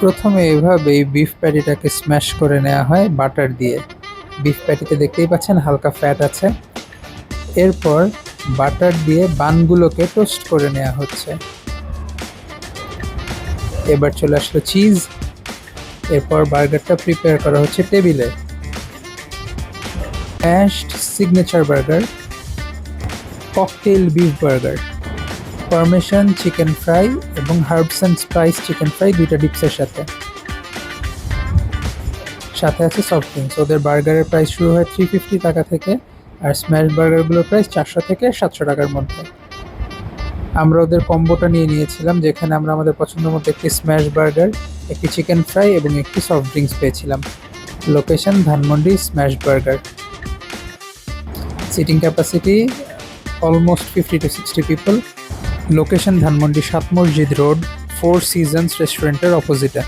প্রথমে এভাবেই beef প্যাটিটাকে smash করে নেওয়া হয় বাটার দিয়ে। বিফ প্যাটিতে দেখতেই পাচ্ছেন হালকা ফ্যাট আছে। এরপর বাটার দিয়ে বানগুলোকে টোস্ট করে নেওয়া হচ্ছে। এবার চলে আসলো চিজ। এরপর বার্গারটা প্রিপেয়ার করা হচ্ছে টেবিলে। Mashed signature burger, cocktail beef burger, parmesan chicken fry এবং herbs and spice chicken fry, দুইটা ডিপসের সাথে আছে সফট ড্রিঙ্কস। ওদের বার্গারের প্রাইস শুরু হয় 350 টাকা থেকে, আর স্ম্যাশ বার্গারগুলোর প্রাইস 400 থেকে 700 টাকার মধ্যে। আমরা ওদের কম্বোটা নিয়ে নিয়েছিলাম, যেখানে আমরা আমাদের পছন্দ মতো একটি স্ম্যাশ বার্গার, একটি চিকেন ফ্রাই এবং একটি সফট ড্রিঙ্কস পেয়েছিলাম। Location Dhanmondi smash burger. Seating capacity almost 50 to 60 people. Location Dhanmondi 7 মসজিদ রোড, 4 সিজনস রেস্টুরেন্টের অপোজিটে।